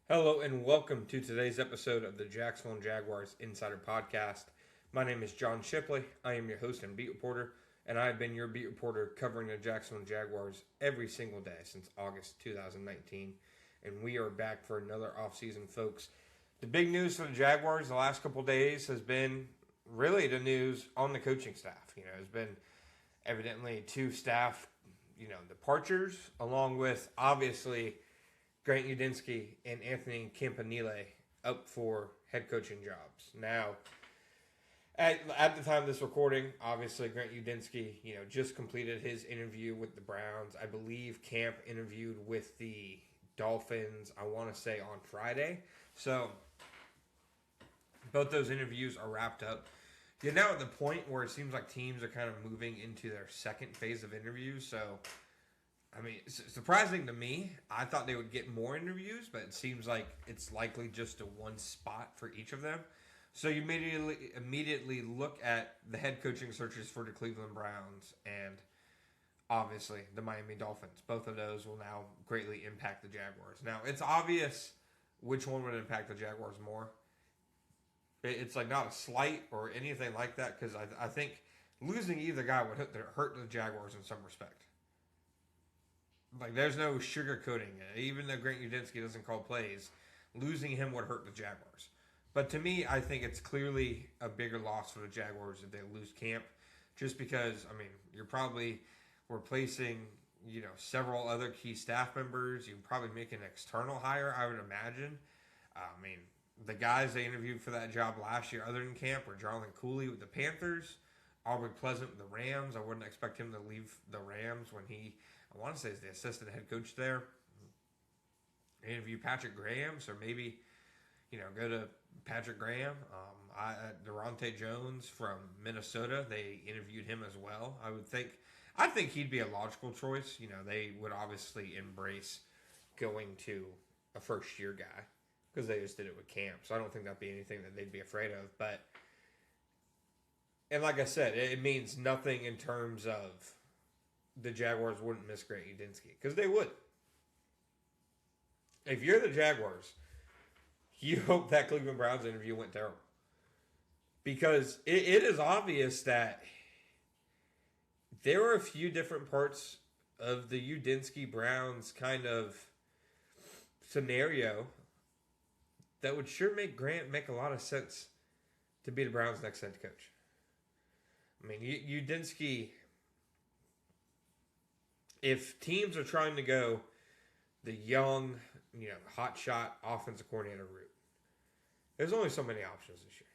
Hello and welcome to today's episode of the Jacksonville Jaguars Insider Podcast. My name is John Shipley. I am your host and beat reporter, and I have been your beat reporter covering the Jacksonville Jaguars every single day since August 2019. And we are back for another offseason, folks. The big news for the Jaguars the last couple days has been really the news on the coaching staff. There's been evidently two staff, departures, along with obviously Grant Udinski and Anthony Campanile up for head coaching jobs. Now, at the time of this recording, obviously Grant Udinski, just completed his interview with the Browns. I believe Camp interviewed with the Dolphins, I want to say on Friday. So, both those interviews are wrapped up. You're now at the point where it seems like teams are kind of moving into their second phase of interviews. So, surprising to me. I thought they would get more interviews, but it seems like it's likely just a one spot for each of them. So you immediately look at the head coaching searches for the Cleveland Browns and obviously the Miami Dolphins. Both of those will now greatly impact the Jaguars. Now, it's obvious which one would impact the Jaguars more. It's like not a slight or anything like that, because I think losing either guy would hurt the Jaguars in some respect. Like, there's no sugarcoating it. Even though Grant Udinski doesn't call plays, losing him would hurt the Jaguars. But to me, I think it's clearly a bigger loss for the Jaguars if they lose Camp. Just because, you're probably replacing, several other key staff members. You can probably make an external hire, I would imagine. The guys they interviewed for that job last year, other than Camp, were Jonathan Cooley with the Panthers, Aubrey Pleasant with the Rams. I wouldn't expect him to leave the Rams when I want to say is the assistant head coach there. Interview Patrick Graham, so maybe, go to Patrick Graham. Durante Jones from Minnesota, they interviewed him as well. I think he'd be a logical choice. They would obviously embrace going to a first-year guy because they just did it with Camp. So I don't think that'd be anything that they'd be afraid of. And like I said, it means nothing in terms of the Jaguars wouldn't miss Grant Udinski, because they would. If you're the Jaguars, you hope that Cleveland Browns interview went terrible. Because it is obvious that there were a few different parts of the Udinski Browns kind of scenario that would sure make Grant make a lot of sense to be the Browns' next head coach. Udinski, if teams are trying to go the young, hotshot offensive coordinator route, there's only so many options this year.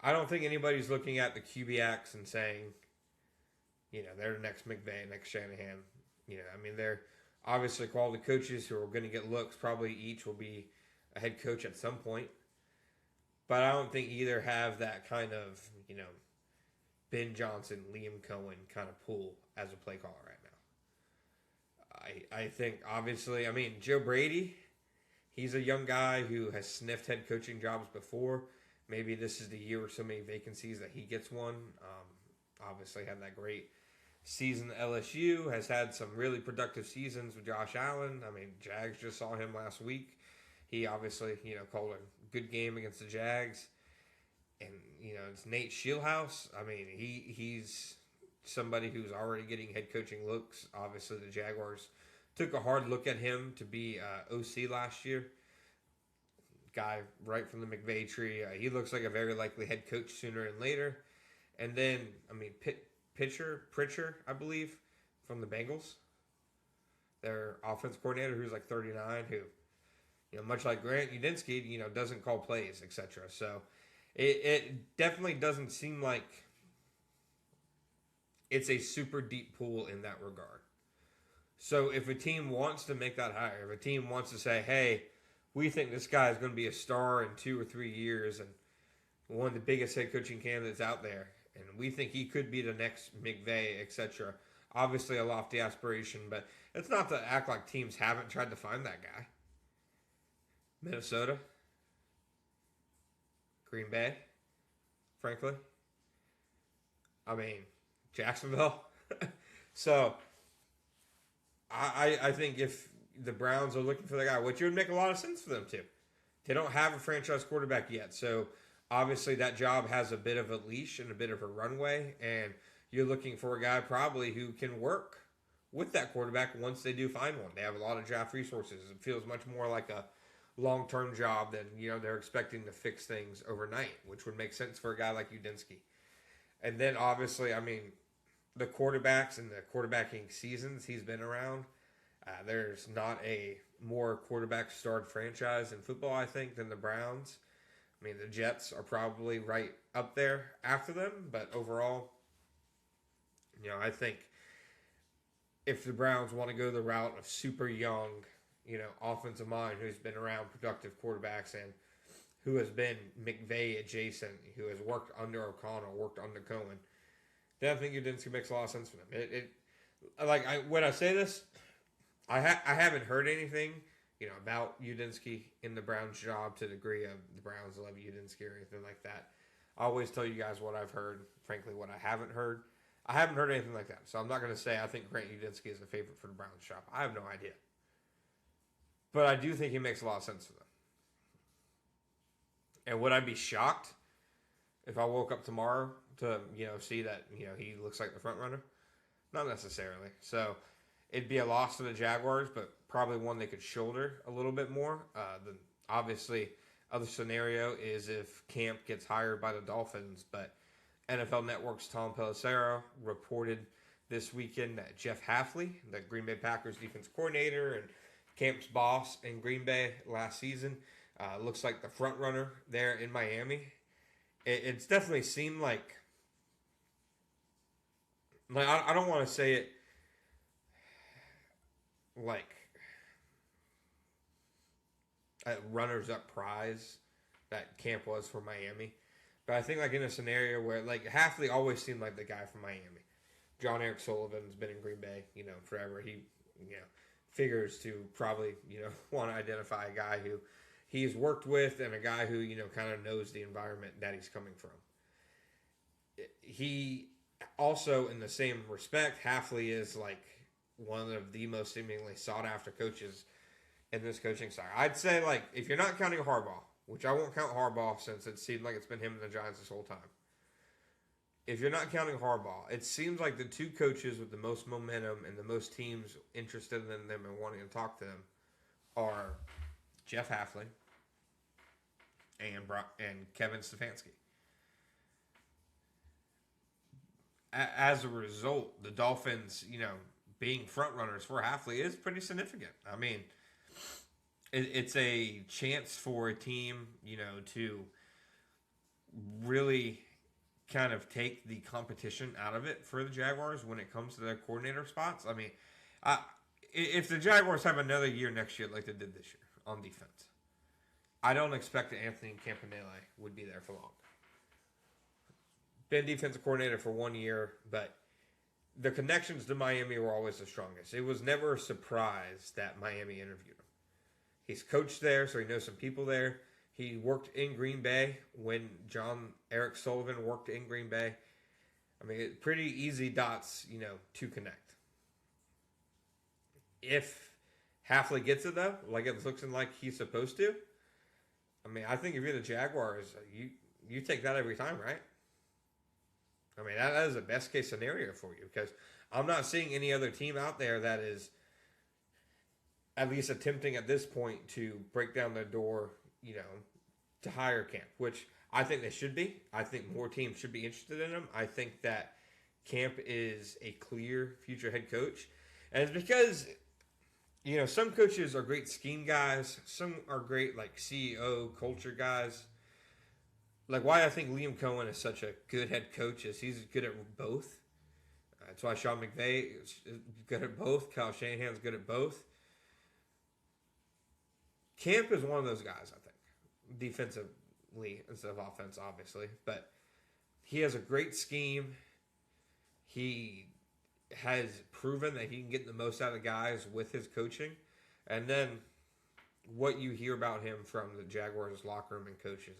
I don't think anybody's looking at the QBX and saying, they're the next McVay, next Shanahan. They're obviously quality coaches who are going to get looks. Probably each will be a head coach at some point. But I don't think either have that kind of, Ben Johnson, Liam Cohen kind of pull as a play caller right now. I think, obviously, Joe Brady, he's a young guy who has sniffed head coaching jobs before. Maybe this is the year with so many vacancies that he gets one. Obviously had that great season at LSU, has had some really productive seasons with Josh Allen. Jags just saw him last week. He obviously, called a good game against the Jags. And, it's Nate Shieldhouse. He's somebody who's already getting head coaching looks. Obviously, the Jaguars took a hard look at him to be OC last year. Guy right from the McVay tree. He looks like a very likely head coach sooner than later. And then, Pritchard, I believe, from the Bengals. Their offense coordinator, who's like 39, who, much like Grant Udinski, doesn't call plays, etc. So it definitely doesn't seem like it's a super deep pool in that regard. So if a team wants to make that hire, if a team wants to say, hey, we think this guy is going to be a star in 2 or 3 years and one of the biggest head coaching candidates out there, and we think he could be the next McVay, etc. Obviously a lofty aspiration, but it's not to act like teams haven't tried to find that guy. Minnesota, Green Bay, frankly. Jacksonville. So I think if the Browns are looking for the guy, which would make a lot of sense for them too. They don't have a franchise quarterback yet, so obviously that job has a bit of a leash and a bit of a runway, and you're looking for a guy probably who can work with that quarterback once they do find one. They have a lot of draft resources. It feels much more like a long-term job than, they're expecting to fix things overnight, which would make sense for a guy like Udinski. And then obviously, the quarterbacks and the quarterbacking seasons he's been around, there's not a more quarterback-starred franchise in football, I think, than the Browns. The Jets are probably right up there after them, but overall, I think if the Browns want to go the route of super young, offensive mind who's been around productive quarterbacks and who has been McVay adjacent, who has worked under O'Connell, worked under Cohen, then I think Udinski makes a lot of sense for them. When I say this, I haven't heard anything, about Udinski in the Browns' job to the degree of the Browns love Udinski or anything like that. I always tell you guys what I've heard, frankly, what I haven't heard. I haven't heard anything like that, so I'm not going to say I think Grant Udinski is the favorite for the Browns' job. I have no idea. But I do think he makes a lot of sense for them. And would I be shocked if I woke up tomorrow to, see that, he looks like the front runner? Not necessarily. So it'd be a loss to the Jaguars, but probably one they could shoulder a little bit more. Obviously, other scenario is if Camp gets hired by the Dolphins, but NFL Network's Tom Pelissero reported this weekend that Jeff Hafley, the Green Bay Packers defense coordinator and Camp's boss in Green Bay last season, looks like the front runner there in Miami. It's definitely seemed like I don't want to say it like a runners-up prize that Camp was for Miami. But I think in a scenario where Hafley always seemed like the guy from Miami. John Eric Sullivan's been in Green Bay, forever. He, figures to probably, want to identify a guy who he's worked with and a guy who, kind of knows the environment that he's coming from. He also, in the same respect, Hafley is one of the most seemingly sought after coaches in this coaching style. I'd say if you're not counting Harbaugh, which I won't count Harbaugh since it seemed like it's been him and the Giants this whole time. If you're not counting Harbaugh, it seems like the two coaches with the most momentum and the most teams interested in them and wanting to talk to them are Jeff Hafley and Kevin Stefanski. As a result, the Dolphins, being front runners for Hafley is pretty significant. It's a chance for a team, to really kind of take the competition out of it for the Jaguars when it comes to their coordinator spots. If the Jaguars have another year next year like they did this year on defense, I don't expect that Anthony Campanile would be there for long. Been defensive coordinator for 1 year, but the connections to Miami were always the strongest. It was never a surprise that Miami interviewed him. He's coached there, so he knows some people there. He worked in Green Bay when John Eric Sullivan worked in Green Bay. Pretty easy dots, to connect. If Hafley gets it, though, it looks like he's supposed to, I think if you're the Jaguars, you take that every time, right? That is the best case scenario for you because I'm not seeing any other team out there that is at least attempting at this point to break down their door, to hire Camp, which I think they should be. I think more teams should be interested in him. I think that Camp is a clear future head coach. And it's because, some coaches are great scheme guys. Some are great, CEO, culture guys. Why I think Liam Cohen is such a good head coach is he's good at both. That's why Sean McVay is good at both. Kyle Shanahan's good at both. Camp is one of those guys, I think. Defensively instead of offense, obviously. But he has a great scheme. He has proven that he can get the most out of guys with his coaching. And then what you hear about him from the Jaguars locker room and coaches,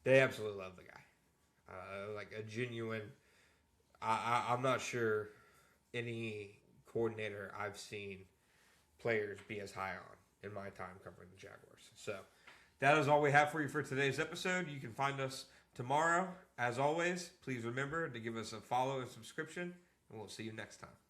they absolutely love the guy. A genuine... I'm not sure any coordinator I've seen players be as high on in my time covering the Jaguars. So that is all we have for you for today's episode. You can find us tomorrow. As always, please remember to give us a follow and subscription, and we'll see you next time.